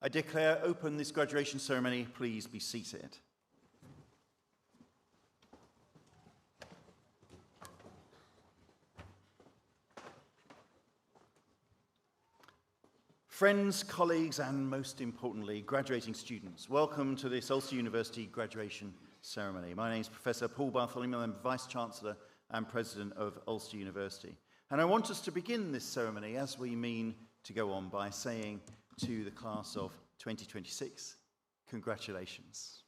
I declare open this graduation ceremony. Please be seated. Friends, colleagues, and most importantly, graduating students, welcome to this Ulster University graduation ceremony. My name is Professor Paul Bartholomew. I'm Vice-Chancellor and President of Ulster University. And I want us to begin this ceremony, as we mean to go on, by saying to the class of 2026, congratulations.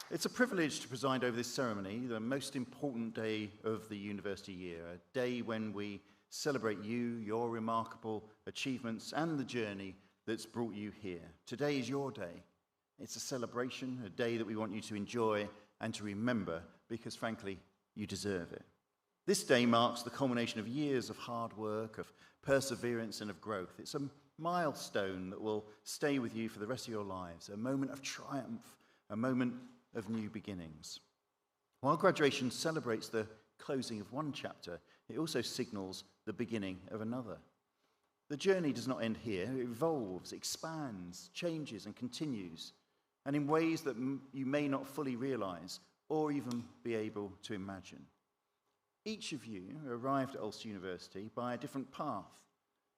It's a privilege to preside over this ceremony, the most important day of the university year, a day when we celebrate you, your remarkable achievements, and the journey that's brought you here. Today is your day. It's a celebration, a day that we want you to enjoy and to remember, because frankly, you deserve it. This day marks the culmination of years of hard work, of perseverance, and of growth. It's a milestone that will stay with you for the rest of your lives, a moment of triumph, a moment of new beginnings. While graduation celebrates the closing of one chapter, it also signals the beginning of another. The journey does not end here. It evolves, expands, changes, and continues, and in ways that you may not fully realize or even be able to imagine. Each of you arrived at Ulster University by a different path.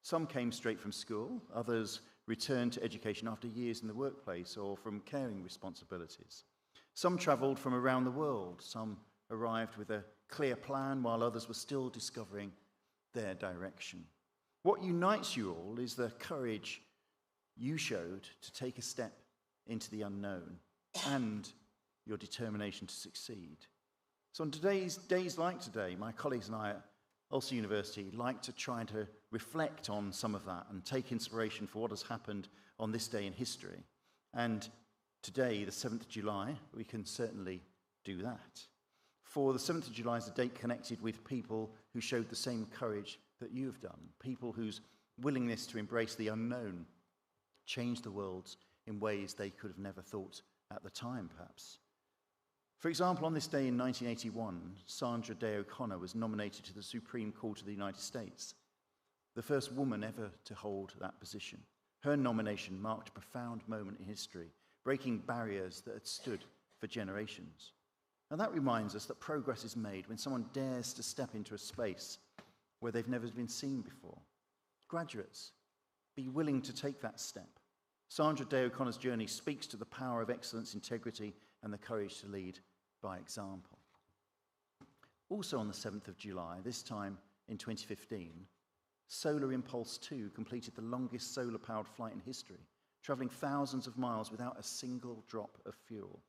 Some came straight from school, others returned to education after years in the workplace or from caring responsibilities. Some travelled from around the world, some arrived with a clear plan, while others were still discovering their direction. What unites you all is the courage you showed to take a step into the unknown and your determination to succeed. So on days like today, my colleagues and I at Ulster University like to try to reflect on some of that and take inspiration for what has happened on this day in history. And today, the 7th of July, we can certainly do that. For the 7th of July is a date connected with people who showed the same courage that you have done, people whose willingness to embrace the unknown changed the world in ways they could have never thought at the time, perhaps. For example, on this day in 1981, Sandra Day O'Connor was nominated to the Supreme Court of the United States, the first woman ever to hold that position. Her nomination marked a profound moment in history, breaking barriers that had stood for generations. And that reminds us that progress is made when someone dares to step into a space where they've never been seen before. Graduates, be willing to take that step. Sandra Day O'Connor's journey speaks to the power of excellence, integrity, and the courage to lead by example. Also on the 7th of July, this time in 2015, Solar Impulse 2 completed the longest solar-powered flight in history, travelling thousands of miles without a single drop of fuel.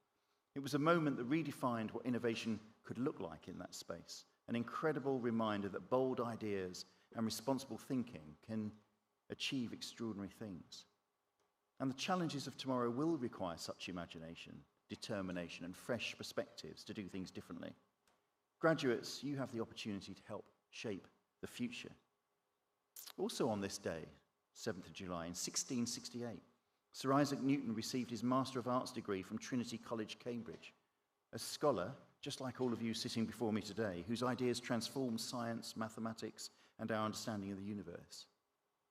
It was a moment that redefined what innovation could look like in that space, an incredible reminder that bold ideas and responsible thinking can achieve extraordinary things. And the challenges of tomorrow will require such imagination, determination, and fresh perspectives to do things differently. Graduates, you have the opportunity to help shape the future. Also on this day, 7th of July, in 1668, Sir Isaac Newton received his Master of Arts degree from Trinity College, Cambridge, a scholar, just like all of you sitting before me today, whose ideas transformed science, mathematics, and our understanding of the universe.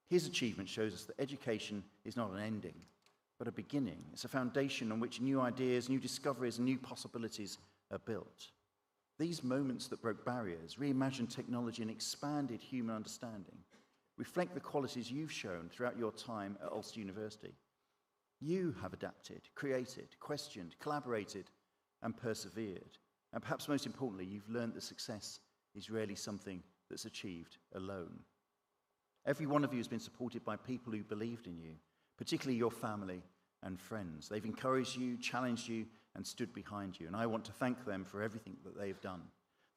His achievement shows us that education is not an ending, but a beginning. It's a foundation on which new ideas, new discoveries, and new possibilities are built. These moments that broke barriers, reimagined technology, and expanded human understanding reflect the qualities you've shown throughout your time at Ulster University. You have adapted, created, questioned, collaborated, and persevered. And perhaps most importantly, you've learned that success is rarely something that's achieved alone. Every one of you has been supported by people who believed in you, particularly your family and friends. They've encouraged you, challenged you, and stood behind you. And I want to thank them for everything that they've done.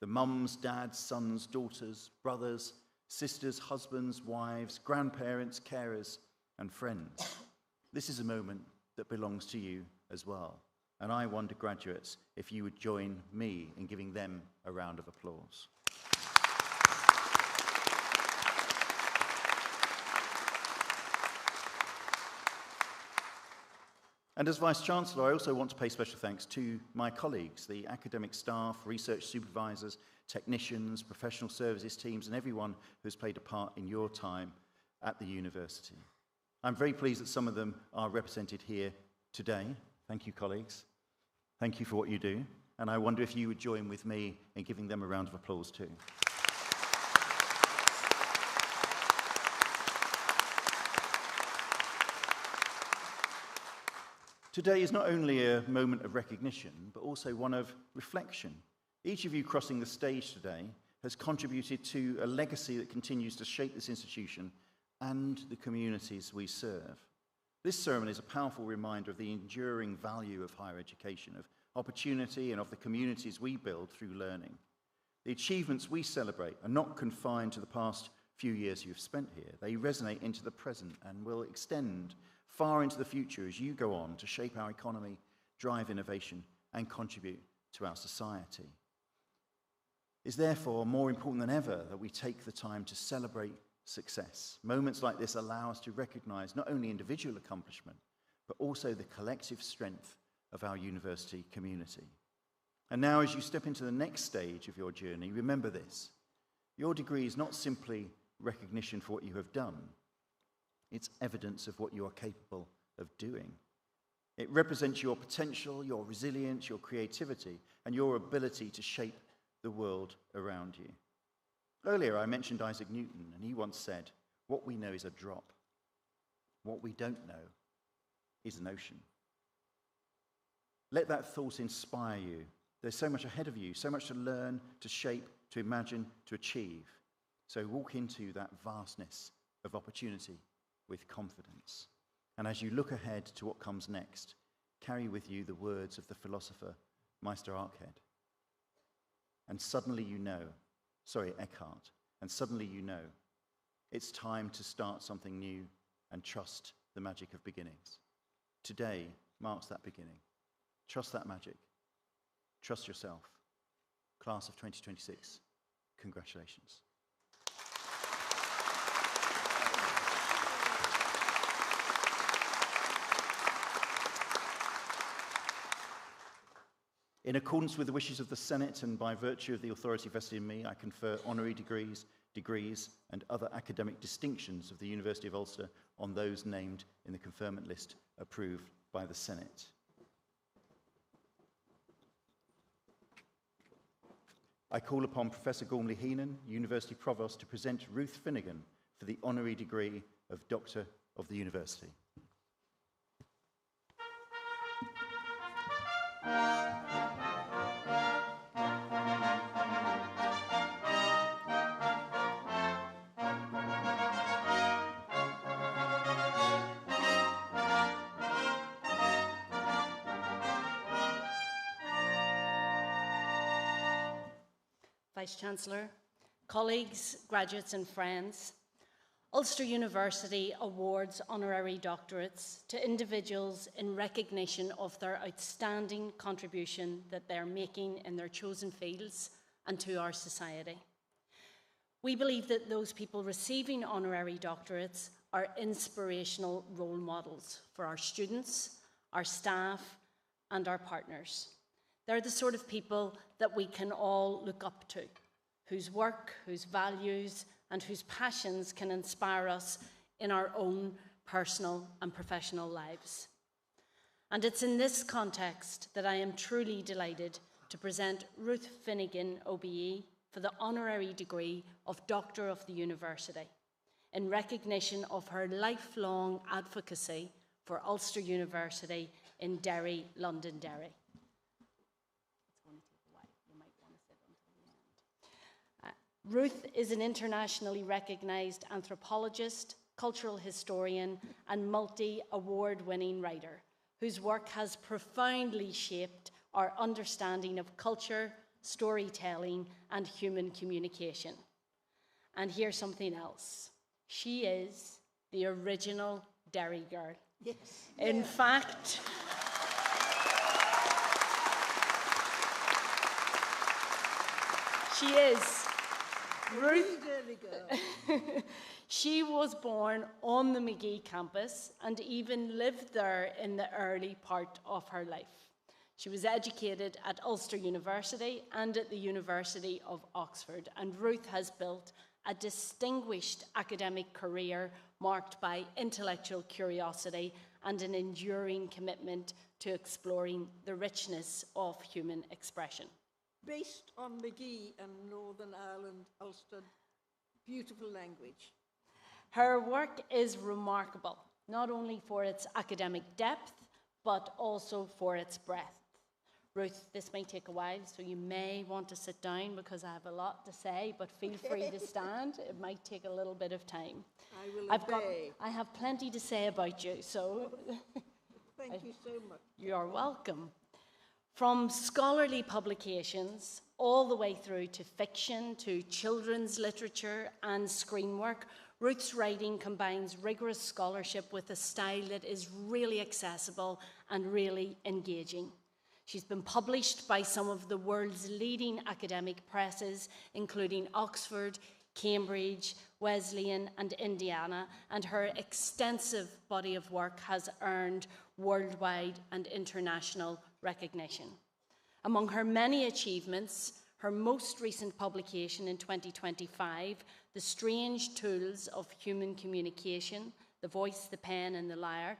The mums, dads, sons, daughters, brothers, sisters, husbands, wives, grandparents, carers, and friends. This is a moment that belongs to you as well. And I wonder, graduates, if you would join me in giving them a round of applause. And as Vice-Chancellor, I also want to pay special thanks to my colleagues, the academic staff, research supervisors, technicians, professional services teams, and everyone who's played a part in your time at the university. I'm very pleased that some of them are represented here today. Thank you, colleagues. Thank you for what you do. And I wonder if you would join with me in giving them a round of applause too. Today is not only a moment of recognition, but also one of reflection. Each of you crossing the stage today has contributed to a legacy that continues to shape this institution and the communities we serve. This ceremony is a powerful reminder of the enduring value of higher education, of opportunity, and of the communities we build through learning. The achievements we celebrate are not confined to the past few years you've spent here. They resonate into the present and will extend far into the future as you go on to shape our economy, drive innovation, and contribute to our society. It's therefore more important than ever that we take the time to celebrate success. Moments like this allow us to recognize not only individual accomplishment, but also the collective strength of our university community. And now, as you step into the next stage of your journey, remember this. Your degree is not simply recognition for what you have done. It's evidence of what you are capable of doing. It represents your potential, your resilience, your creativity, and your ability to shape the world around you. Earlier, I mentioned Isaac Newton, and he once said, "What we know is a drop. What we don't know is an ocean." Let that thought inspire you. There's so much ahead of you, so much to learn, to shape, to imagine, to achieve. So walk into that vastness of opportunity with confidence. And as you look ahead to what comes next, carry with you the words of the philosopher Meister Eckhart. And suddenly you know, it's time to start something new and trust the magic of beginnings. Today marks that beginning. Trust that magic. Trust yourself. Class of 2026, congratulations. In accordance with the wishes of the Senate and by virtue of the authority vested in me, I confer honorary degrees, and other academic distinctions of the University of Ulster on those named in the conferment list approved by the Senate. I call upon Professor Gormley Heenan, University Provost, to present Ruth Finnegan for the honorary degree of Doctor of the University. Vice-Chancellor, colleagues, graduates and friends, Ulster University awards honorary doctorates to individuals in recognition of their outstanding contribution that they're making in their chosen fields and to our society. We believe that those people receiving honorary doctorates are inspirational role models for our students, our staff, and our partners. They're the sort of people that we can all look up to, whose work, whose values, and whose passions can inspire us in our own personal and professional lives. And it's in this context that I am truly delighted to present Ruth Finnegan, OBE, for the honorary degree of Doctor of the University, in recognition of her lifelong advocacy for Ulster University in Derry, Londonderry. Ruth is an internationally recognised anthropologist, cultural historian, and multi-award-winning writer whose work has profoundly shaped our understanding of culture, storytelling, and human communication. And here's something else. She is the original Derry girl. Yes. In fact, she is. Ruth, She was born on the McGee campus and even lived there in the early part of her life. She was educated at Ulster University and at the University of Oxford, and Ruth has built a distinguished academic career marked by intellectual curiosity and an enduring commitment to exploring the richness of human expression. Based on McGee and Northern Ireland, Ulster, beautiful language. Her work is remarkable, not only for its academic depth, but also for its breadth. Ruth, this may take a while, so you may want to sit down because I have a lot to say, but feel free to stand. It might take a little bit of time. I will obey. I have plenty to say about you, so... Thank you so much. You're welcome. From scholarly publications all the way through to fiction, to children's literature and screen work, Ruth's writing combines rigorous scholarship with a style that is really accessible and really engaging. She's been published by some of the world's leading academic presses, including Oxford, Cambridge, Wesleyan, and Indiana, and her extensive body of work has earned worldwide and international recognition. Among her many achievements, her most recent publication in 2025, The Strange Tools of Human Communication, The Voice, the Pen, and the Lyre,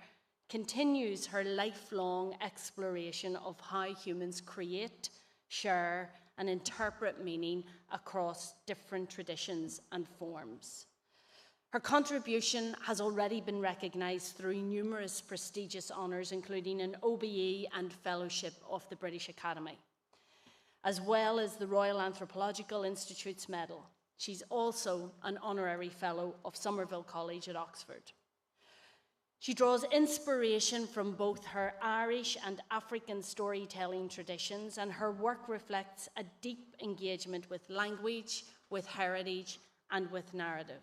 continues her lifelong exploration of how humans create, share, and interpret meaning across different traditions and forms. Her contribution has already been recognised through numerous prestigious honours, including an OBE and Fellowship of the British Academy, as well as the Royal Anthropological Institute's Medal. She's also an Honorary Fellow of Somerville College at Oxford. She draws inspiration from both her Irish and African storytelling traditions, and her work reflects a deep engagement with language, with heritage, and with narrative.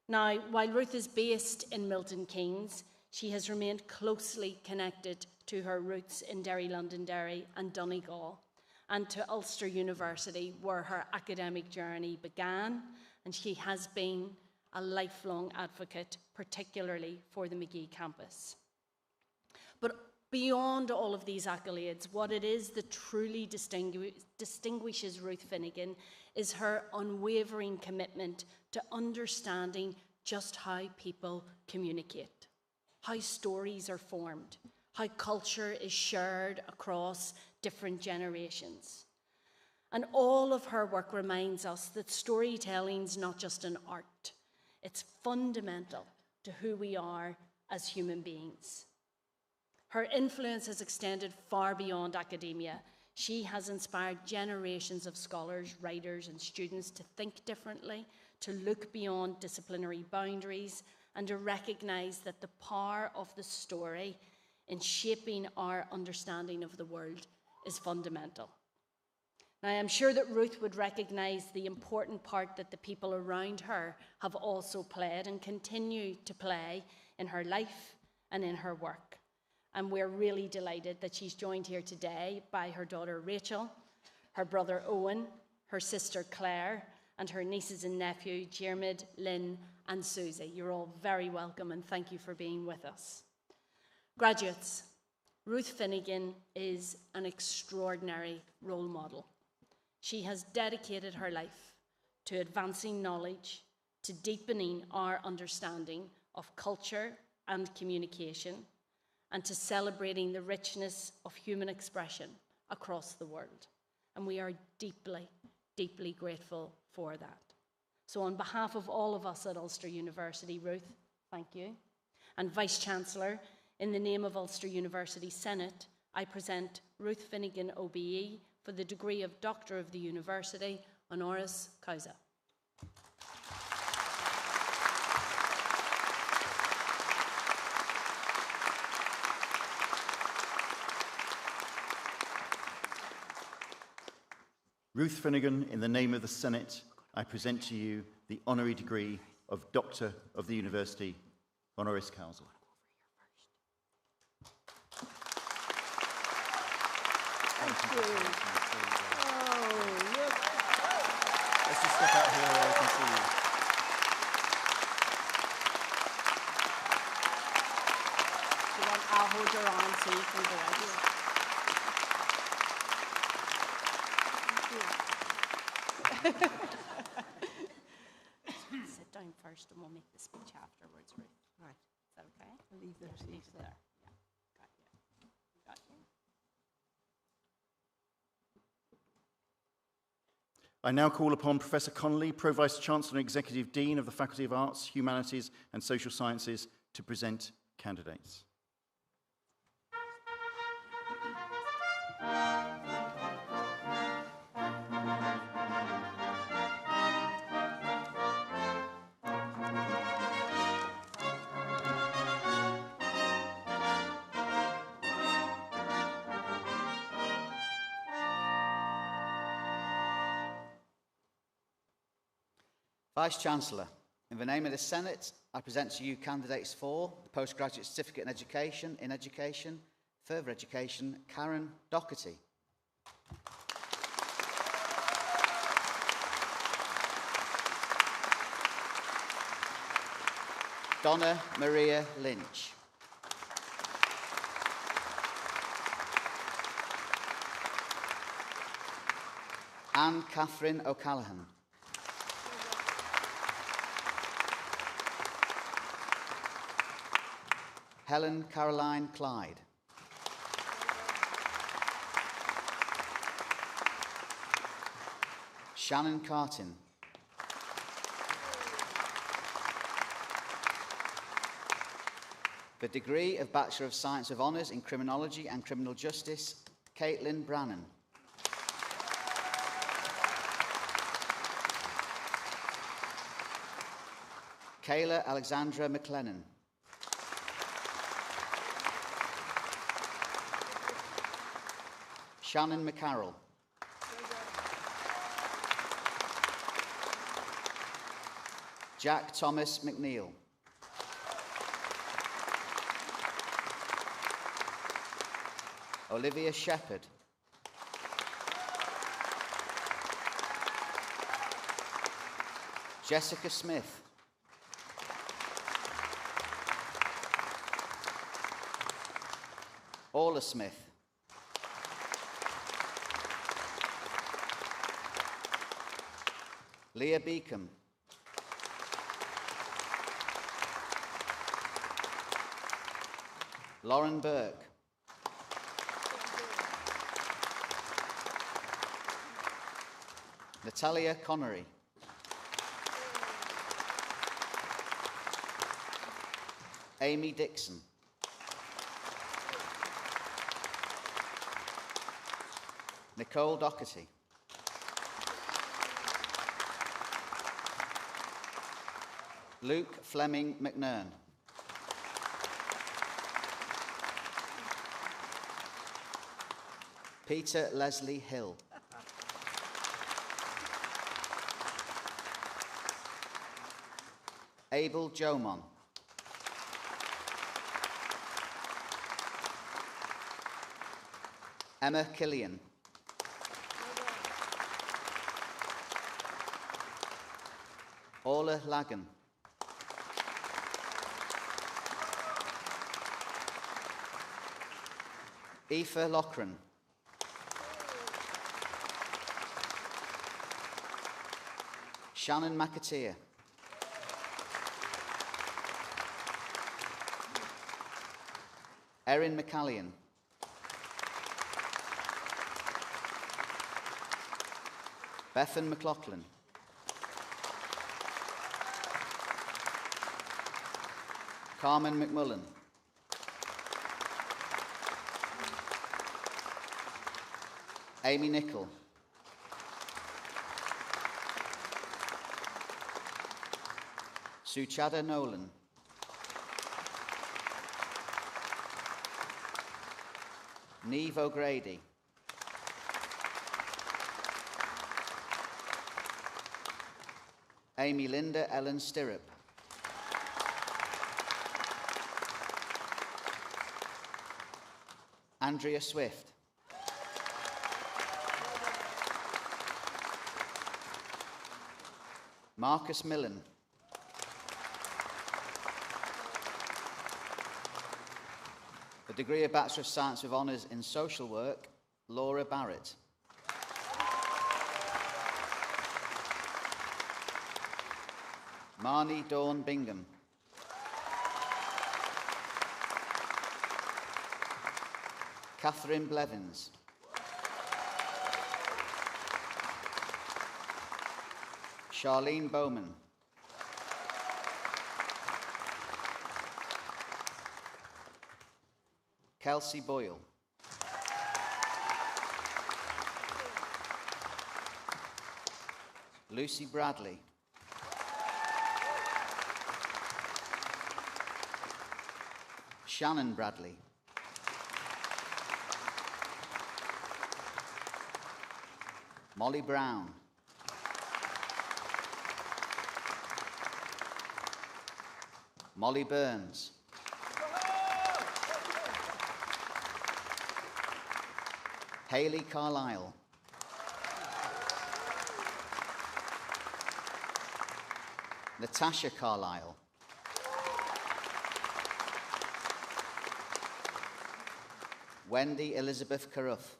Now, while Ruth is based in Milton Keynes, she has remained closely connected to her roots in Derry, Londonderry, and Donegal, and to Ulster University, where her academic journey began, and she has been a lifelong advocate, particularly for the McGee campus. But beyond all of these accolades, what it is that truly distinguishes Ruth Finnegan is her unwavering commitment to understanding just how people communicate, how stories are formed, how culture is shared across different generations. And all of her work reminds us that storytelling's not just an art, it's fundamental to who we are as human beings. Her influence has extended far beyond academia. She has inspired generations of scholars, writers, and students to think differently, to look beyond disciplinary boundaries, and to recognize that the power of the story in shaping our understanding of the world is fundamental. Now, I'm sure that Ruth would recognize the important part that the people around her have also played and continue to play in her life and in her work. And we're really delighted that she's joined here today by her daughter Rachel, her brother Owen, her sister Claire, and her nieces and nephew, Jermid, Lynn, and Susie. You're all very welcome, and thank you for being with us. Graduates, Ruth Finnegan is an extraordinary role model. She has dedicated her life to advancing knowledge, to deepening our understanding of culture and communication, and to celebrating the richness of human expression across the world. And we are deeply, deeply grateful for that. So on behalf of all of us at Ulster University, Ruth, thank you. And Vice-Chancellor, in the name of Ulster University Senate, I present Ruth Finnegan OBE for the degree of Doctor of the University, honoris causa. Ruth Finnegan, in the name of the Senate, I present to you the honorary degree of Doctor of the University, honoris causa. Thank you. Oh, look. Let's just step out here where I can see you. I'll hold your arm so you can go out. Sit down first and we'll make the speech afterwards, Ruth. Right, Is that okay? I'll leave those Leave things it there. there. Yeah, got you. Got you. I now call upon Professor Connolly, Pro-Vice Chancellor and Executive Dean of the Faculty of Arts, Humanities and Social Sciences, to present candidates. Vice-Chancellor, in the name of the Senate, I present to you candidates for the Postgraduate Certificate in Education, Further Education, Karen Doherty. Donna Maria Lynch. Anne Catherine O'Callaghan. Helen Caroline Clyde. Shannon Cartin. The degree of Bachelor of Science of Honours in Criminology and Criminal Justice, Caitlin Brannan. Kayla Alexandra McLennan. Shannon McCarroll. Jack Thomas McNeil. Olivia Shepherd. Jessica Smith. Orla Smith. Leah Beacom. Lauren Burke. Natalia Connery. Amy Dixon. Nicole Doherty. Luke Fleming McNern. Peter Leslie Hill. Abel Jomon. Emma Killian. Orla Lagan. Aoife Loughran. Shannon McAteer. Erin McCallion. Bethan McLaughlin. Carmen McMullen. Amy Nichol. Suchada Nolan. Neve O'Grady. Amy Linda Ellen Stirrup. Andrea Swift. Marcus Millen. The degree of Bachelor of Science with Honours in Social Work, Laura Barrett. Marnie Dawn Bingham. Catherine Blevins. Charlene Bowman. Kelsey Boyle. Lucy Bradley. Shannon Bradley. Molly Brown. Molly Burns. Hayley Carlisle. Natasha Carlisle. Wendy Elizabeth Carruth.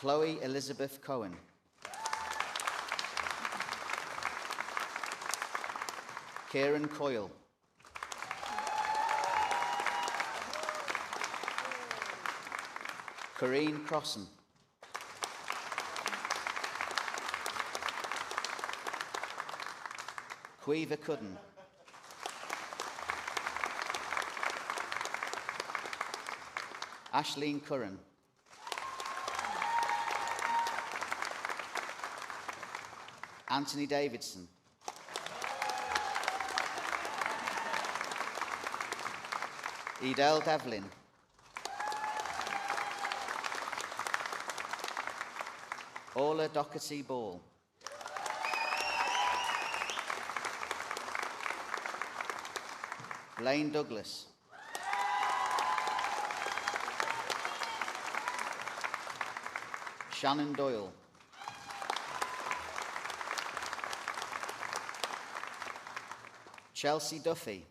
Chloe Elizabeth Cohen. Kieran Coyle. Corrine Crossan. Quiva Cudden. Ashleen Curran. Anthony Davidson. Edel Devlin. Orla Doherty Ball. Blaine Douglas. Shannon Doyle. Chelsea Duffy.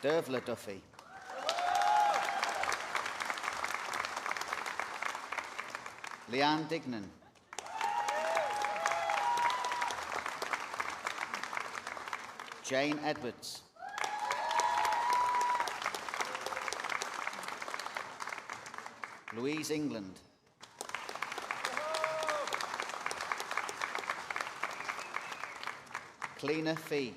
Dervla Duffy. Leanne Dignan. Jane Edwards. Louise England. Cleena Fee.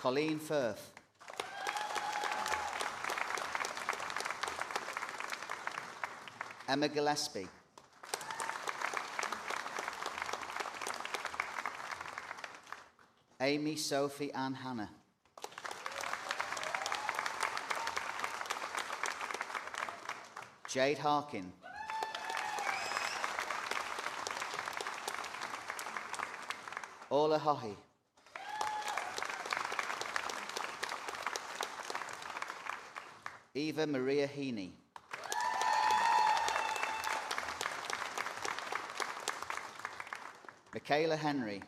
Colleen Firth. Emma Gillespie. Amy Sophie Ann Hannah. Jade Harkin. Orla Hohi. Eva Maria Heaney. Michaela Henry.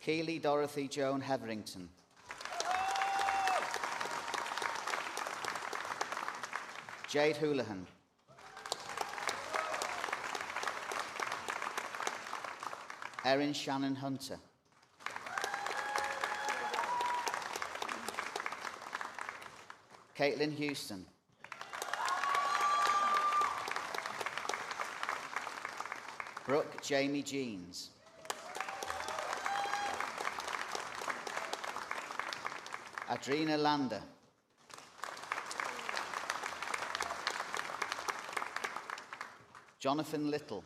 Keely Dorothy Joan Hetherington. Jade Houlihan. Erin Shannon Hunter. Caitlin Houston. Brooke Jamie Jeans. Adrina Lander. Jonathan Little.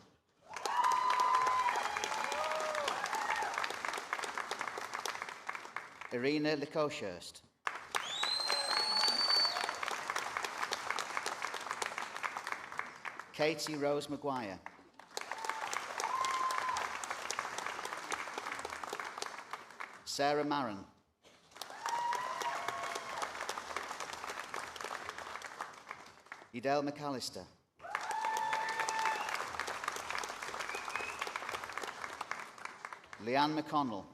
Irina Likoshurst. Katie Rose Maguire. Sarah Maron. Edel McAllister. Leanne McConnell.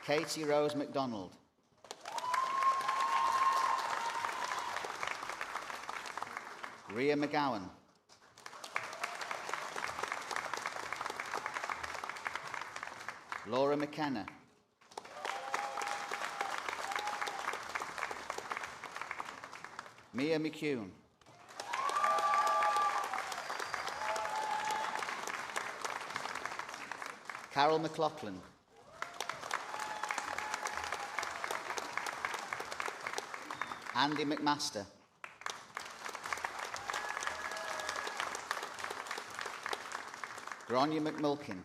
Katie Rose MacDonald. Ria McGowan. Laura McKenna. Mia McCune. Carol McLaughlin. Andy McMaster. Grania McMulkin.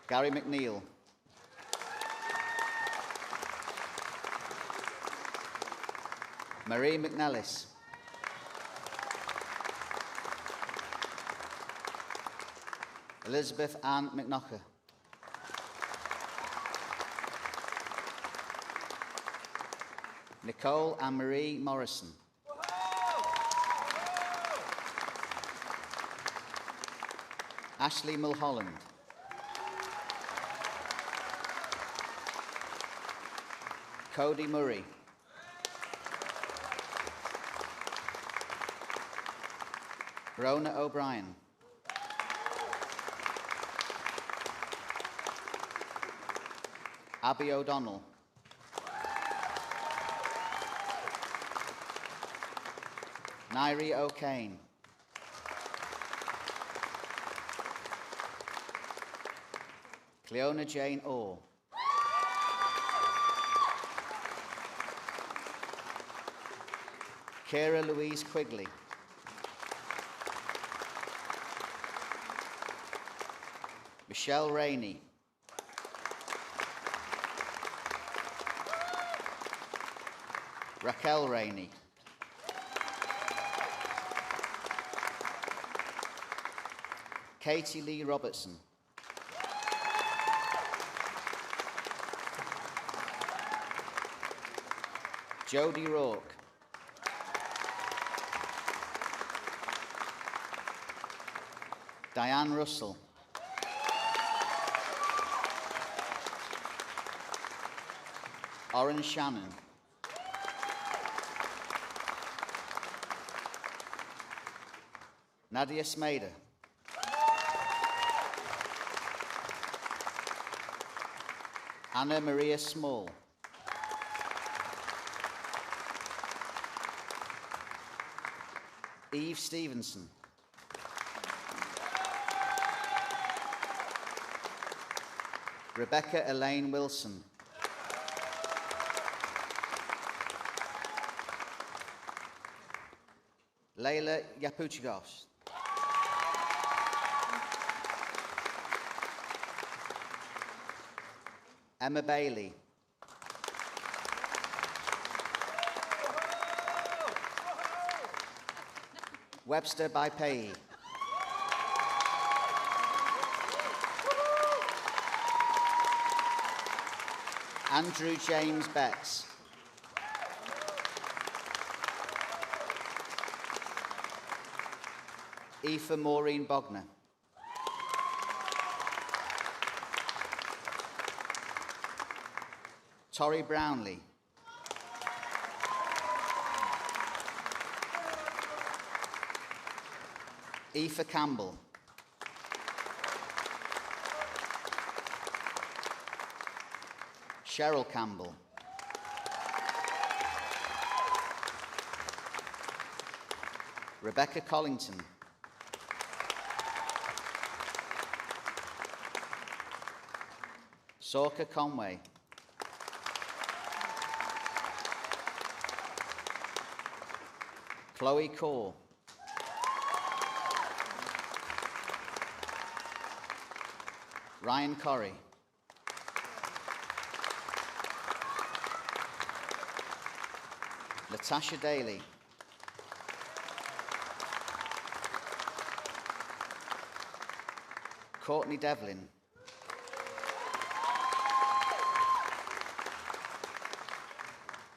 Gary McNeil. Marie McNellis. Elizabeth Ann McKnocker. Nicole Anne-Marie Morrison. Ashley Mulholland. Cody Murray. Rona O'Brien. Abby O'Donnell. Nairi O'Kane. Cleona Jane Orr. Kira Louise Quigley. Michelle Rainey. Raquel Rainey. Katie Lee Robertson. Jodie Rourke. Diane Russell. Oren Shannon. Nadia Smader. Anna Maria Small. Eve Stevenson. Rebecca Elaine Wilson. Leila Yapuchigos. Emma Bailey. Webster Baipei. Andrew James Betts. Aoife Maureen Bogner. Torri Brownlee. Aoife Campbell. Cheryl Campbell. Rebecca Collington. Sorka Conway. Chloe Core. Ryan Corrie. Natasha Daly. Courtney Devlin.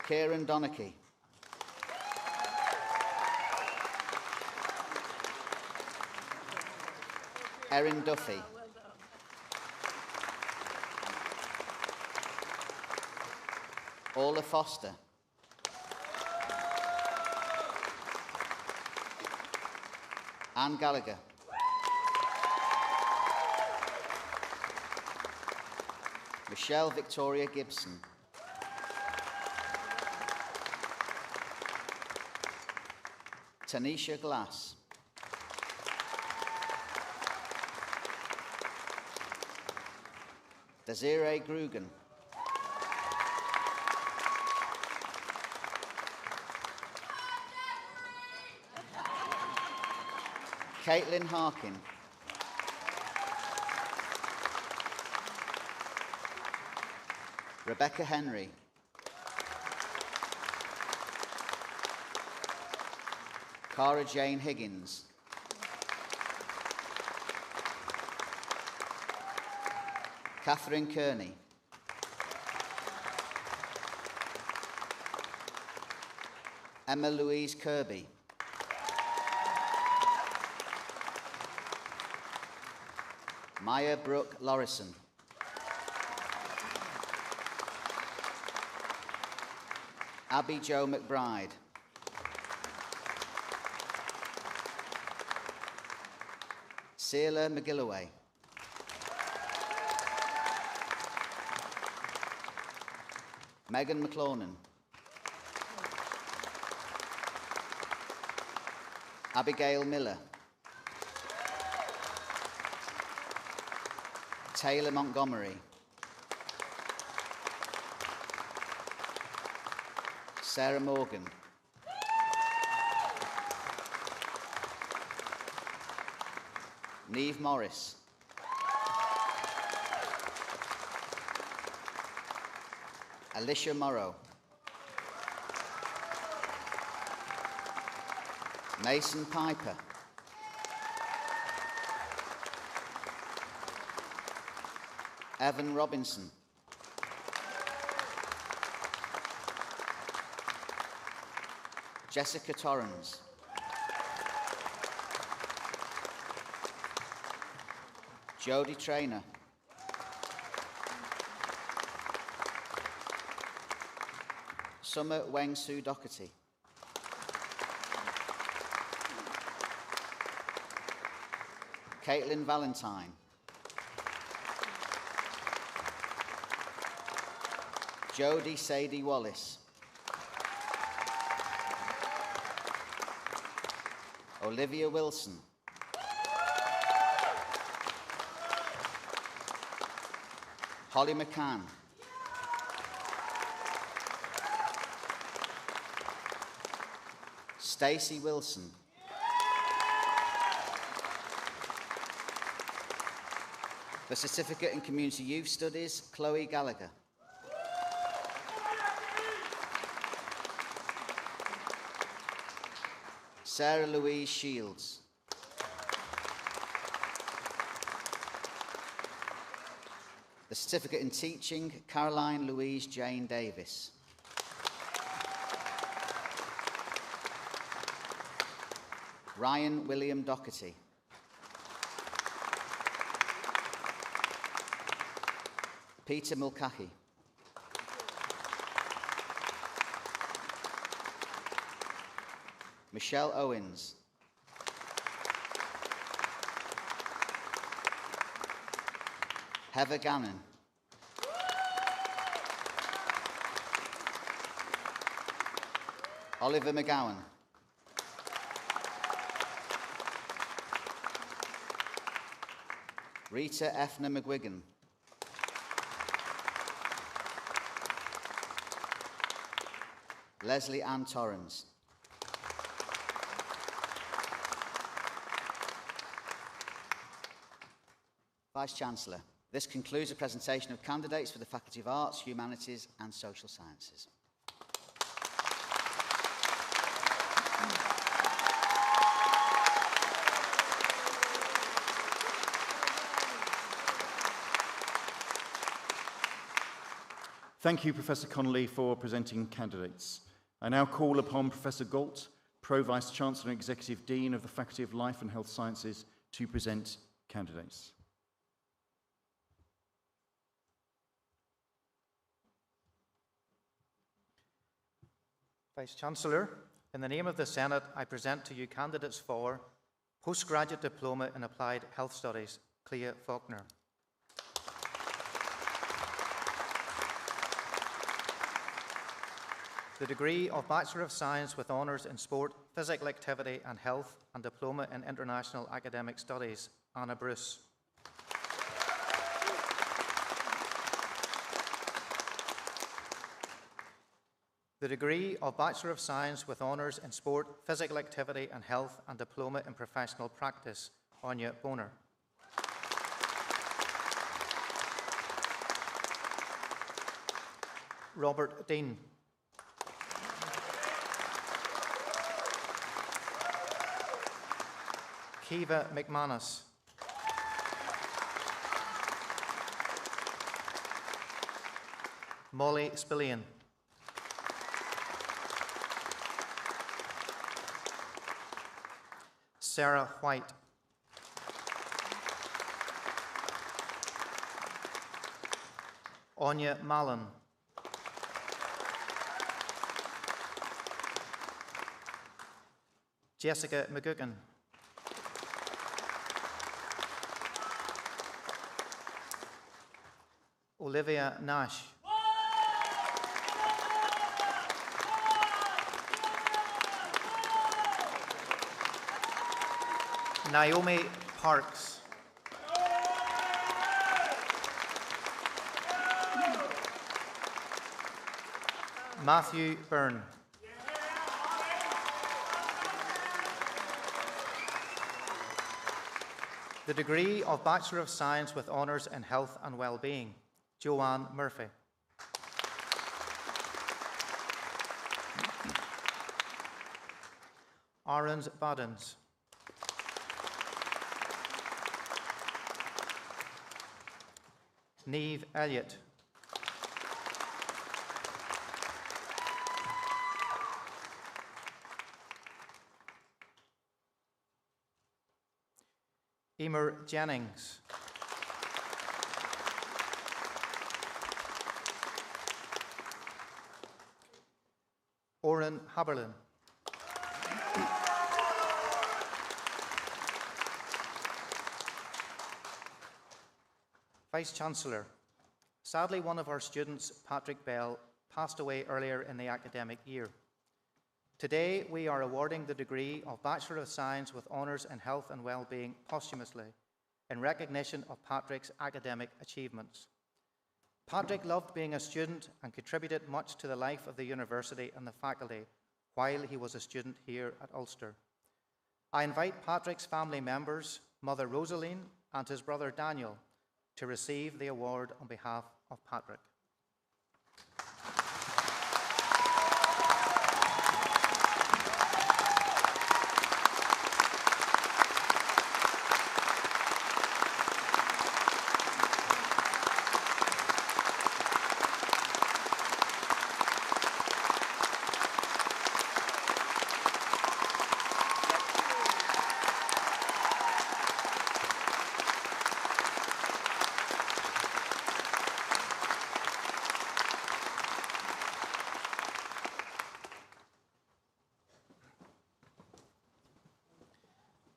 Kieran Donachie. Erin Duffy. Orla Foster. Anne Gallagher. Michelle Victoria Gibson. Tanisha Glass. Desiree Grugan. Caitlin Harkin. Rebecca Henry. Cara Jane Higgins. Catherine Kearney. Emma Louise Kirby. Maya Brooke Lorison. Abby Jo McBride. Seela McGilloway. Megan McLaunan. Abigail Miller. Taylor Montgomery. Sarah Morgan. Neve Morris. Alicia Morrow. Mason Piper. Evan Robinson. Jessica Torrens. Jodie Traynor. Summer Weng Su Doherty. Caitlin Valentine. Jodie Sadie Wallace. Olivia Wilson. Holly McCann. Stacey Wilson. For Certificate in Community Youth Studies, Chloe Gallagher. Sarah Louise Shields. The Certificate in Teaching, Caroline Louise Jane Davis. Ryan William Doherty. Peter Mulcahy. Michelle Owens. Heather Gannon. Oliver McGowan. Rita Efna McGuigan. Leslie Ann Torrens. Vice-Chancellor, this concludes the presentation of candidates for the Faculty of Arts, Humanities and Social Sciences. Thank you, Professor Connolly, for presenting candidates. I now call upon Professor Galt, Pro-Vice Chancellor and Executive Dean of the Faculty of Life and Health Sciences, to present candidates. Vice-Chancellor, in the name of the Senate, I present to you candidates for Postgraduate Diploma in Applied Health Studies, Clea Faulkner. The degree of Bachelor of Science with Honours in Sport, Physical Activity and Health and Diploma in International Academic Studies, Anna Bruce. The degree of Bachelor of Science with Honours in Sport, Physical Activity and Health and Diploma in Professional Practice, Anya Boner. Robert Dean. Kiva McManus. Molly Spillian. Sarah White. Anya Mallon. Jessica McGugan. Olivia Nash. Naomi Parks. Matthew Byrne. The degree of Bachelor of Science with Honours in Health and Wellbeing, Joanne Murphy. Aaron's Badens. Niamh Elliott. Emer Jennings. Oren Haberlin. Vice-Chancellor, sadly one of our students, Patrick Bell, passed away earlier in the academic year. Today we are awarding the degree of Bachelor of Science with Honours in Health and Wellbeing posthumously in recognition of Patrick's academic achievements. Patrick loved being a student and contributed much to the life of the university and the faculty while he was a student here at Ulster. I invite Patrick's family members, Mother Rosaline and his brother Daniel, to receive the award on behalf of Patrick.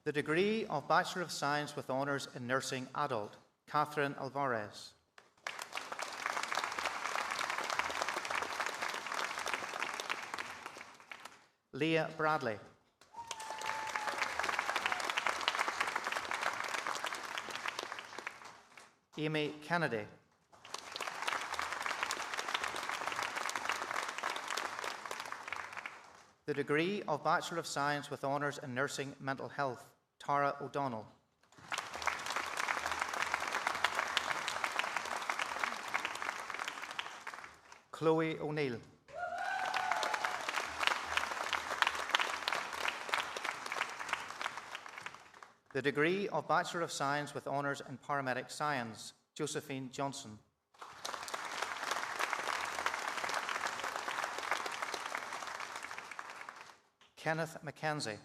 The degree of Bachelor of Science with Honours in Nursing Adult, Catherine Alvarez. Leah Bradley. Amy Kennedy. The degree of Bachelor of Science with Honours in Nursing Mental Health, Tara O'Donnell. Chloe O'Neill. The degree of Bachelor of Science with Honours in Paramedic Science, Josephine Johnson. Kenneth Mackenzie.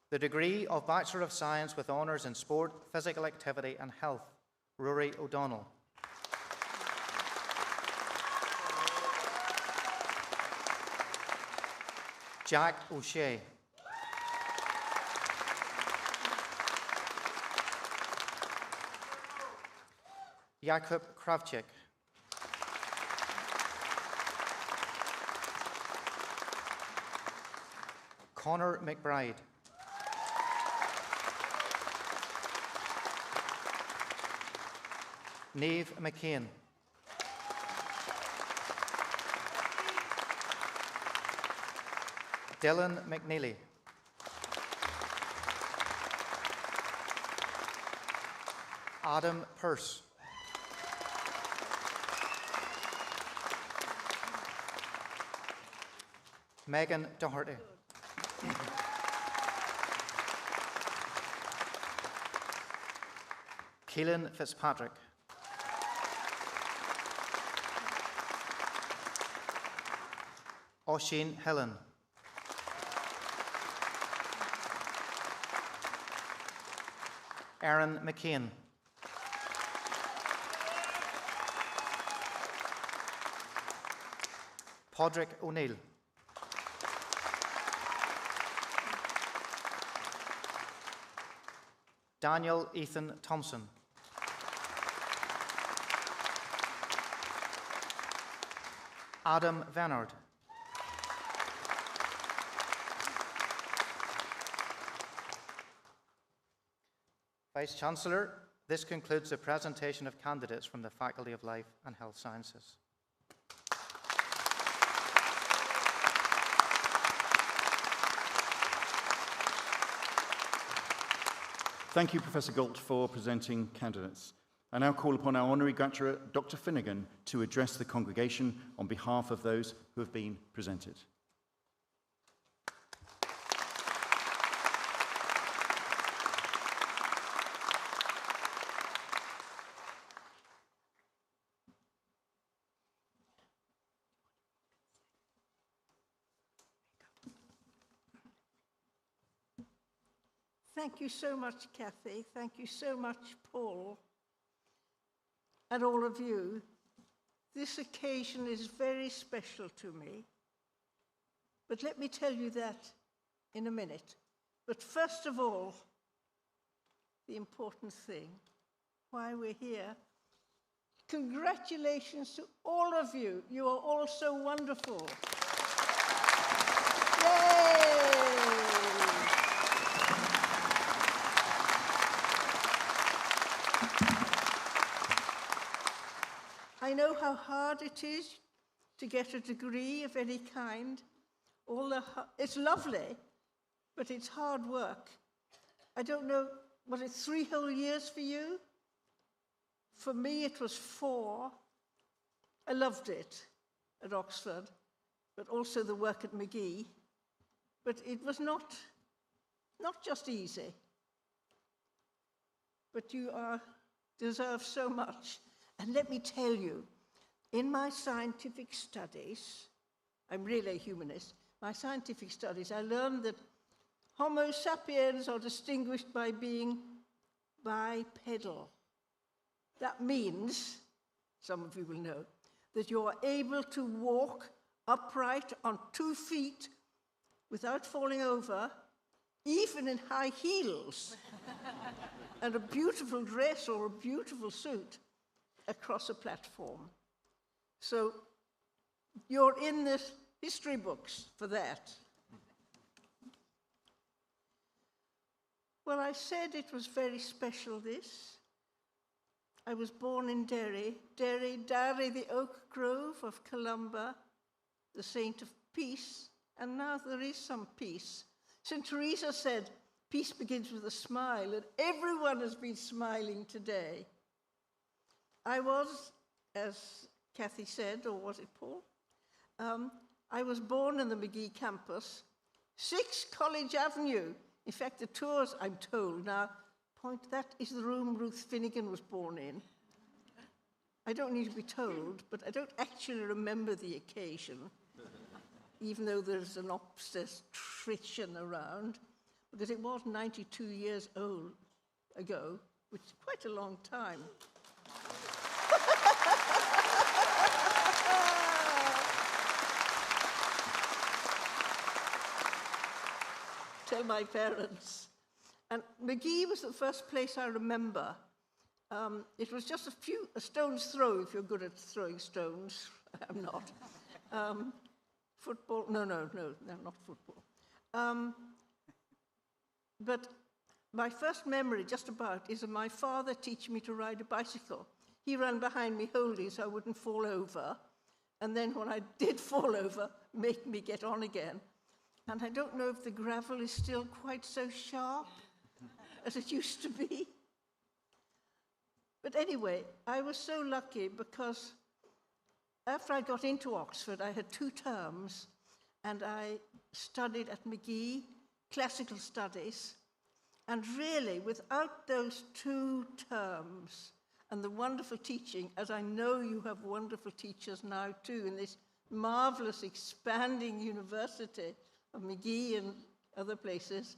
The degree of Bachelor of Science with Honours in Sport, Physical Activity and Health, Rory O'Donnell. Jack O'Shea. Jakub Kravchik. Connor McBride. Neve McCain. Dylan McNeely. Adam Pearce. Megan Doherty. Keelan Fitzpatrick. Oisin Helen. Aaron McCain. Podrick O'Neill. Daniel Ethan Thompson. Adam Vennard. Vice-Chancellor, this concludes the presentation of candidates from the Faculty of Life and Health Sciences. Thank you, Professor Galt, for presenting candidates. I now call upon our honorary graduate, Dr. Finnegan, to address the congregation on behalf of those who have been presented. Thank you so much, Kathy. Thank you so much, Paul, and all of you. This occasion is very special to me, but let me tell you that in a minute. But first of all, the important thing, why we're here. Congratulations to all of you. You are all so wonderful. Yay! I know how hard it is to get a degree of any kind. It's lovely, but it's hard work. I don't know, was it 3 whole years for you? For me, it was 4. I loved it at Oxford, but also the work at Magee. But it was not just easy. But you deserve so much. And let me tell you, in my scientific studies, I'm really a humanist, my scientific studies, I learned that Homo sapiens are distinguished by being bipedal. That means, some of you will know, that you are able to walk upright on 2 feet without falling over, even in high heels, and a beautiful dress or a beautiful suit across a platform. So you're in the history books for that. Well, I said it was very special, this. I was born in Derry, the oak grove of Columba, the saint of peace, and now there is some peace. St. Teresa said, peace begins with a smile, and everyone has been smiling today. I was, as Kathy said, or was it Paul? I was born in the Magee campus, 6 College Avenue. In fact, the tours, I'm told, now, that is the room Ruth Finnegan was born in. I don't need to be told, but I don't actually remember the occasion, even though there's an obstetrician around, because it was 92 years old ago, which is quite a long time. Tell my parents. And Magee was the first place I remember. It was just a stone's throw, if you're good at throwing stones. I'm not. Football, no, not football. But my first memory, just about, is of my father teaching me to ride a bicycle. He ran behind me holding so I wouldn't fall over. And then when I did fall over, make me get on again. And I don't know if the gravel is still quite so sharp as it used to be. But anyway, I was so lucky because after I got into Oxford, I had 2 terms, and I studied at Magee, classical studies. And really, without those 2 terms and the wonderful teaching, as I know you have wonderful teachers now too in this marvelous expanding university of Magee and other places,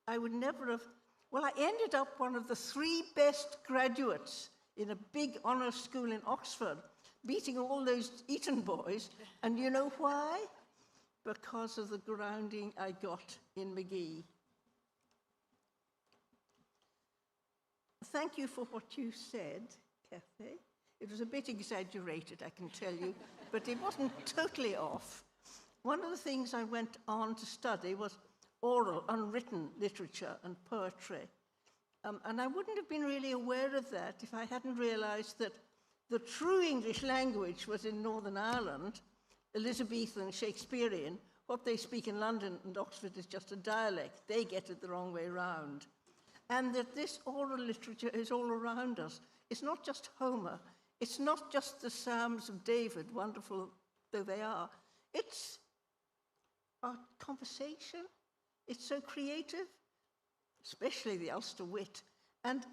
I would never have, well, I ended up one of the 3 best graduates in a big honours school in Oxford, beating all those Eton boys. And you know why? Because of the grounding I got in Magee. Thank you for what you said, Kathy. It was a bit exaggerated, I can tell you, but it wasn't totally off. One of the things I went on to study was oral, unwritten literature and poetry. And I wouldn't have been really aware of that if I hadn't realized that the true English language was in Northern Ireland, Elizabethan, Shakespearean. What they speak in London and Oxford is just a dialect. They get it the wrong way round. And that this oral literature is all around us. It's not just Homer. It's not just the Psalms of David, wonderful though they are. It's our conversation. It's so creative, especially the Ulster wit. And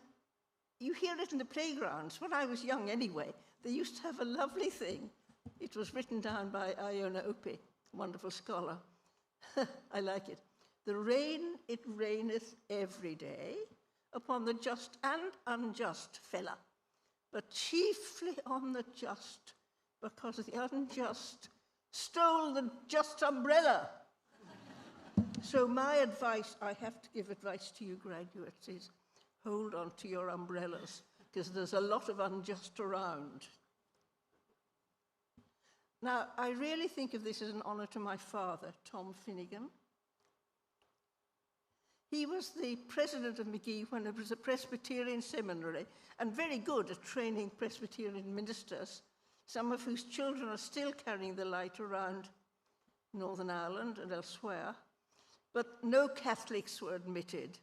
you hear it in the playgrounds. When I was young anyway, they used to have a lovely thing. It was written down by Iona Opie, a wonderful scholar. I like it. The rain, it raineth every day upon the just and unjust fella, but chiefly on the just, because the unjust stole the just umbrella. So my advice, I have to give advice to you graduates, is hold on to your umbrellas, because there's a lot of unjust around. Now, I really think of this as an honour to my father, Tom Finnegan. He was the president of Magee when it was a Presbyterian seminary, and very good at training Presbyterian ministers, some of whose children are still carrying the light around Northern Ireland and elsewhere. But no Catholics were admitted.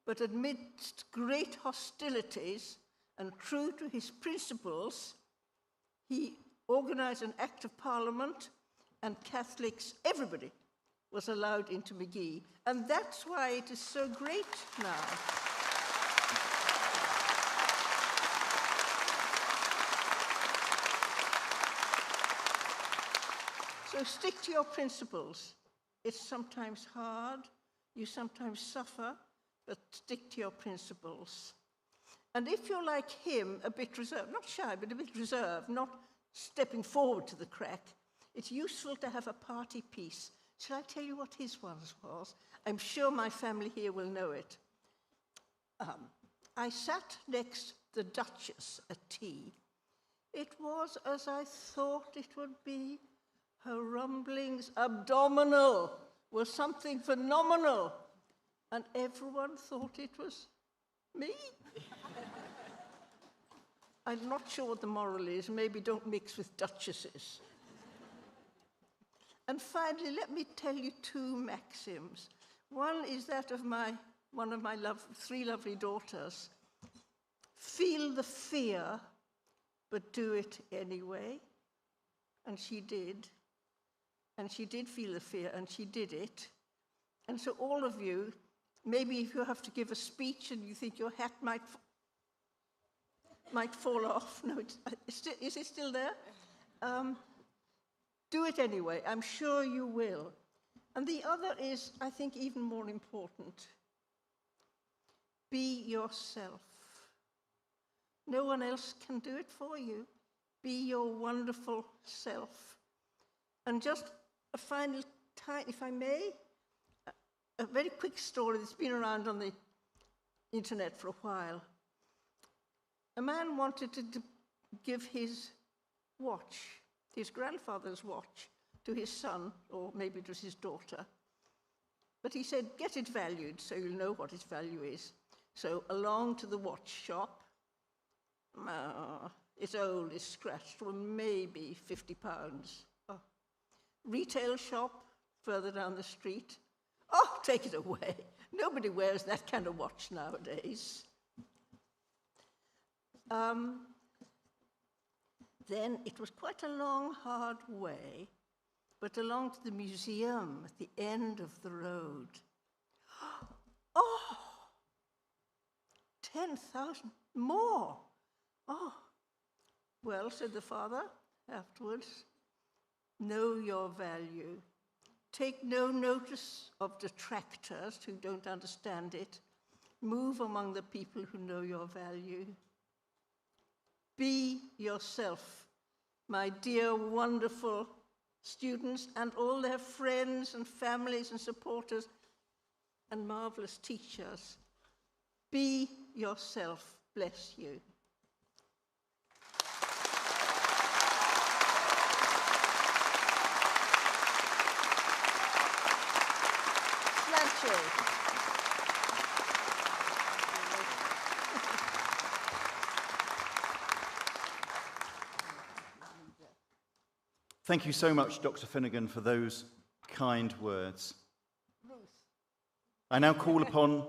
But amidst great hostilities and true to his principles, he organized an Act of Parliament, and Catholics, everybody, was allowed into Magee. And that's why it is so great now. So stick to your principles. It's sometimes hard, you sometimes suffer, but stick to your principles. And if you're like him, a bit reserved, not shy, but a bit reserved, not stepping forward to the crack, it's useful to have a party piece. Shall I tell you what his one was? I'm sure my family here will know it. I sat next the Duchess at tea. It was as I thought it would be. Her rumblings abdominal were something phenomenal, and everyone thought it was me. I'm not sure what the moral is. Maybe don't mix with duchesses. And finally, let me tell you 2 maxims. One is that of one of my 3 lovely daughters. Feel the fear, but do it anyway. And she did. And she did feel the fear, and she did it. And so all of you, maybe if you have to give a speech and you think your hat might might fall off. No, is it still there? Do it anyway. I'm sure you will. And the other is, I think, even more important. Be yourself. No one else can do it for you. Be your wonderful self. And just a final time, if I may, a very quick story that's been around on the internet for a while. A man wanted to give his watch, his grandfather's watch, to his son, or maybe it was his daughter. But he said, get it valued so you'll know what its value is. So along to the watch shop. It's old, it's scratched, well, maybe £50. Oh. Retail shop further down the street. Oh, take it away. Nobody wears that kind of watch nowadays. Then it was quite a long, hard way, but along to the museum at the end of the road. Oh, 10,000 more. Oh, well, said the father afterwards, know your value. Take no notice of detractors who don't understand it. Move among the people who know your value. Be yourself, my dear, wonderful students and all their friends and families and supporters and marvelous teachers. Be yourself. Bless you. Thank you so much, Dr. Finnegan, for those kind words. I now call upon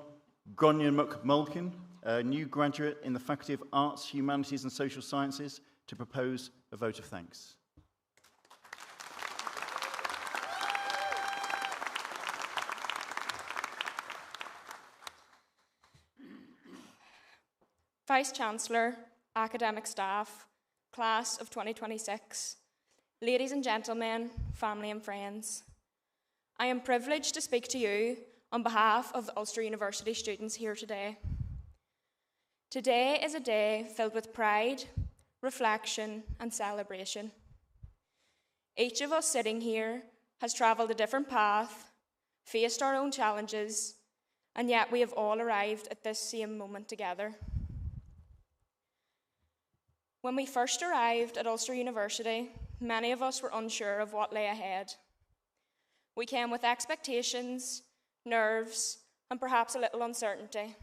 Gráinne McMulkin, a new graduate in the Faculty of Arts, Humanities and Social Sciences, to propose a vote of thanks. Vice-Chancellor, academic staff, class of 2026, ladies and gentlemen, family and friends, I am privileged to speak to you on behalf of the Ulster University students here today. Today is a day filled with pride, reflection and celebration. Each of us sitting here has travelled a different path, faced our own challenges, and yet we have all arrived at this same moment together. When we first arrived at Ulster University, many of us were unsure of what lay ahead. We came with expectations, nerves, and perhaps a little uncertainty.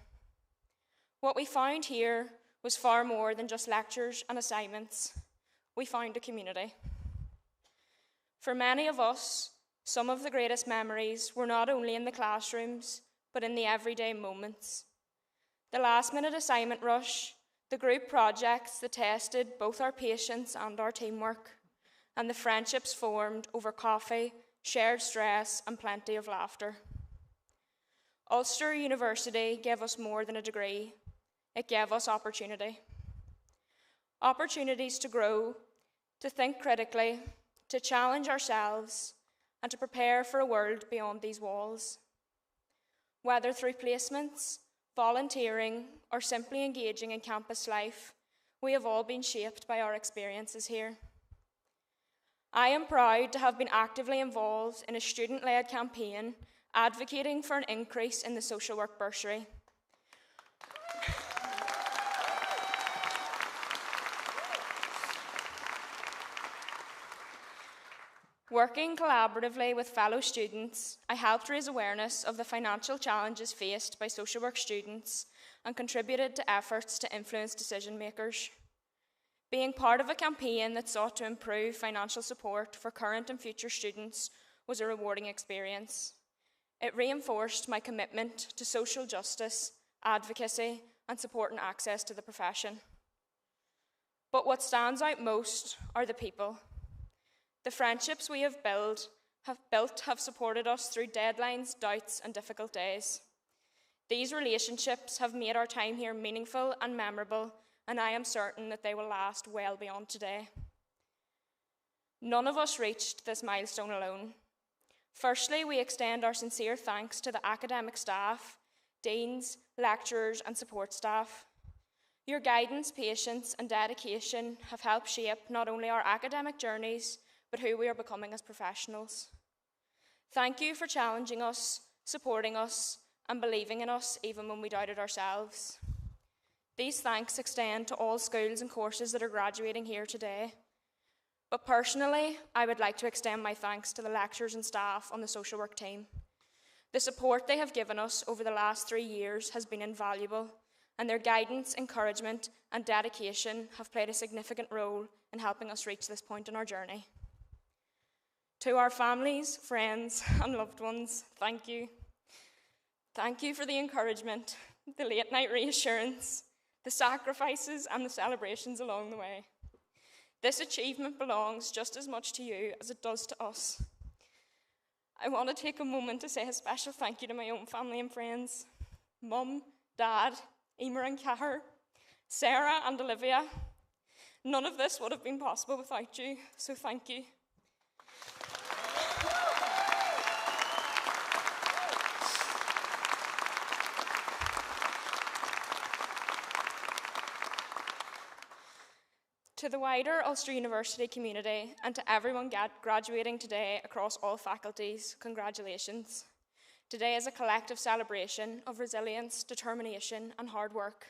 What we found here was far more than just lectures and assignments. We found a community. For many of us, some of the greatest memories were not only in the classrooms, but in the everyday moments. The last-minute assignment rush, the group projects that tested both our patience and our teamwork, and the friendships formed over coffee, shared stress, and plenty of laughter. Ulster University gave us more than a degree. It gave us opportunity. Opportunities to grow, to think critically, to challenge ourselves, and to prepare for a world beyond these walls. Whether through placements, volunteering, or simply engaging in campus life, we have all been shaped by our experiences here. I am proud to have been actively involved in a student-led campaign advocating for an increase in the social work bursary. Working collaboratively with fellow students, I helped raise awareness of the financial challenges faced by social work students and contributed to efforts to influence decision makers. Being part of a campaign that sought to improve financial support for current and future students was a rewarding experience. It reinforced my commitment to social justice, advocacy, and supporting access to the profession. But what stands out most are the people. The friendships we have built have supported us through deadlines, doubts, and difficult days. These relationships have made our time here meaningful and memorable, and I am certain that they will last well beyond today. None of us reached this milestone alone. Firstly, we extend our sincere thanks to the academic staff, deans, lecturers, and support staff. Your guidance, patience, and dedication have helped shape not only our academic journeys, but who we are becoming as professionals. Thank you for challenging us, supporting us, and believing in us even when we doubted ourselves. These thanks extend to all schools and courses that are graduating here today. But personally, I would like to extend my thanks to the lecturers and staff on the social work team. The support they have given us over the last 3 years has been invaluable, and their guidance, encouragement, and dedication have played a significant role in helping us reach this point in our journey. To our families, friends, and loved ones, thank you. Thank you for the encouragement, the late-night reassurance, the sacrifices, and the celebrations along the way. This achievement belongs just as much to you as it does to us. I want to take a moment to say a special thank you to my own family and friends. Mum, Dad, Emer and Cahir, Sarah and Olivia. None of this would have been possible without you, so thank you. To the wider Ulster University community and to everyone graduating today across all faculties, congratulations. Today is a collective celebration of resilience, determination, and hard work.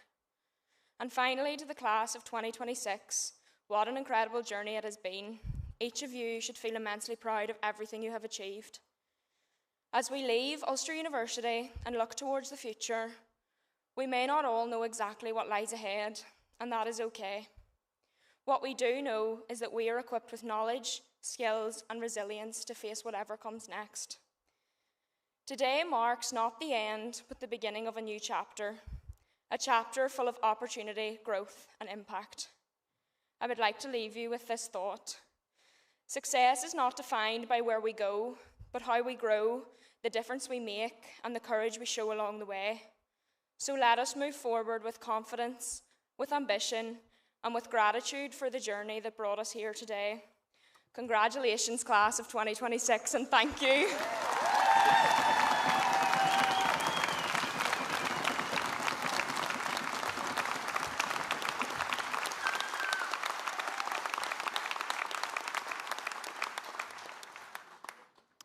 And finally, to the class of 2026, what an incredible journey it has been. Each of you should feel immensely proud of everything you have achieved. As we leave Ulster University and look towards the future, we may not all know exactly what lies ahead, and that is okay. What we do know is that we are equipped with knowledge, skills, and resilience to face whatever comes next. Today marks not the end, but the beginning of a new chapter, a chapter full of opportunity, growth, and impact. I would like to leave you with this thought. Success is not defined by where we go, but how we grow, the difference we make, and the courage we show along the way. So let us move forward with confidence, with ambition, and with gratitude for the journey that brought us here today. Congratulations, class of 2026, and thank you.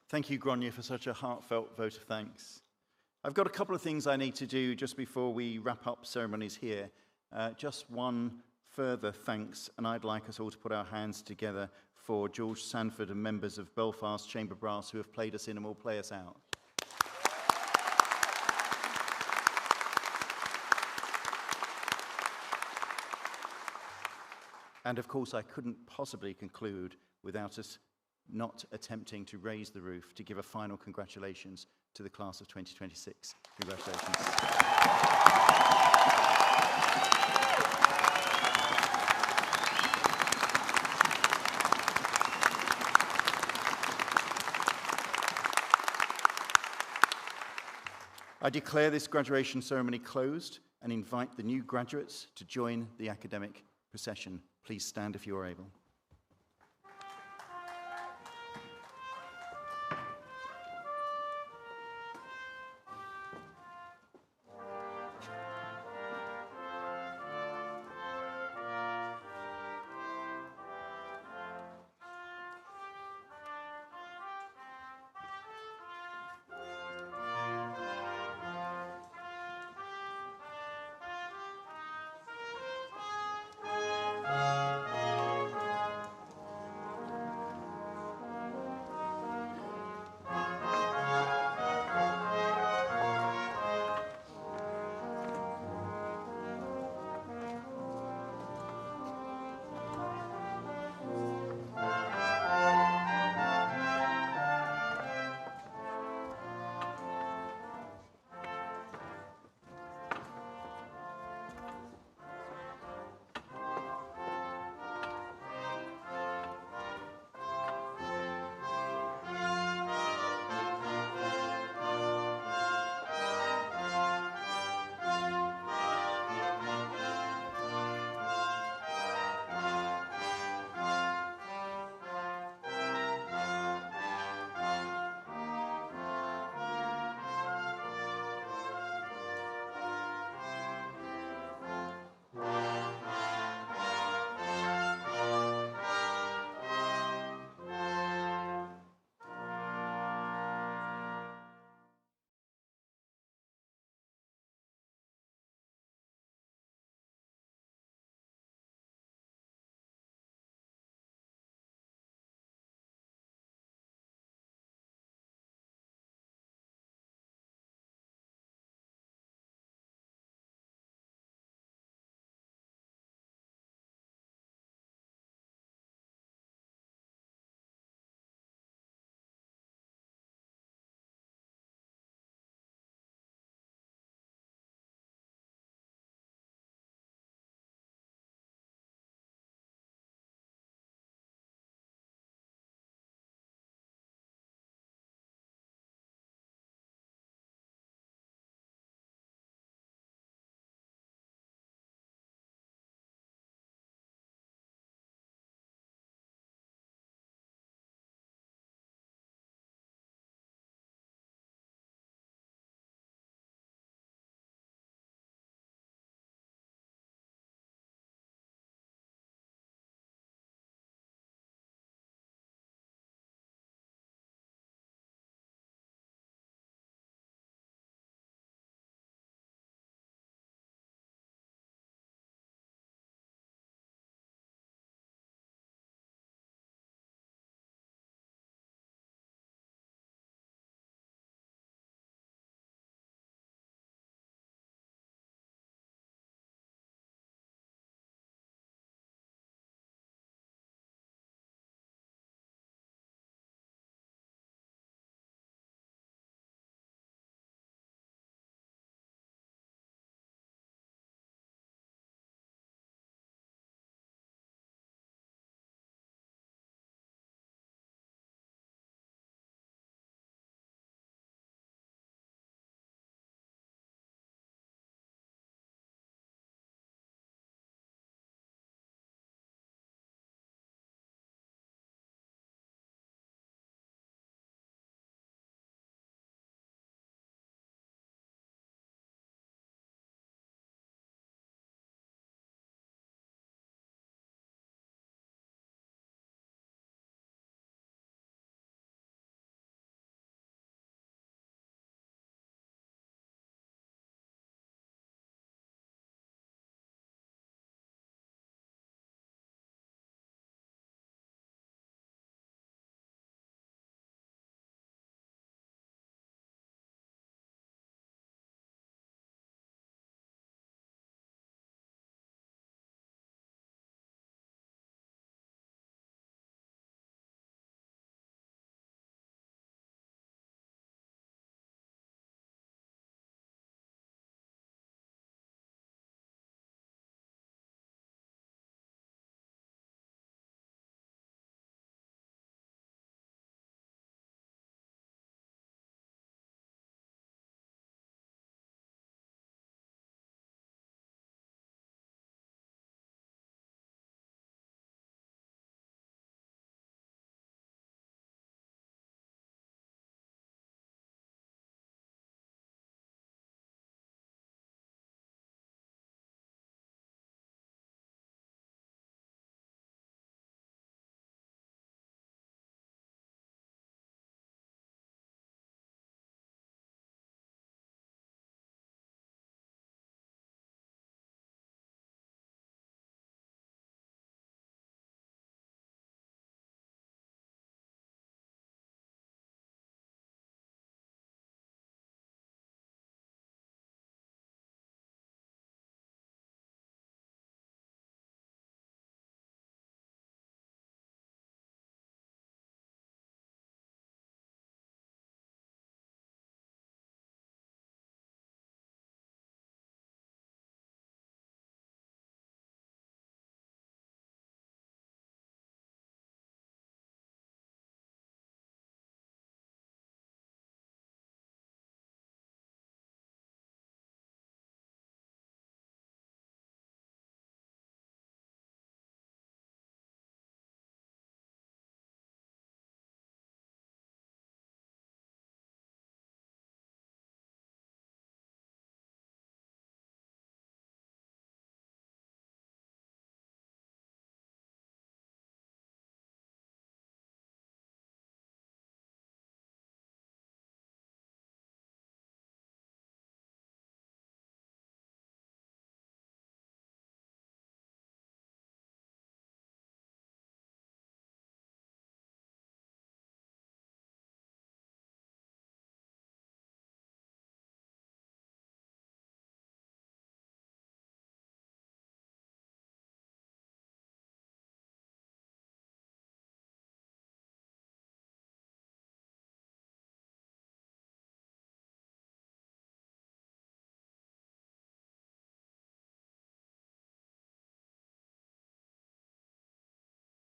Thank you, Gráinne, for such a heartfelt vote of thanks. I've got a couple of things I need to do just before we wrap up ceremonies here. Just one further thanks, and I'd like us all to put our hands together for George Sanford and members of Belfast Chamber Brass who have played us in and will play us out. And of course, I couldn't possibly conclude without us not attempting to raise the roof to give a final congratulations to the class of 2026. Congratulations. I declare this graduation ceremony closed and invite the new graduates to join the academic procession. Please stand if you are able.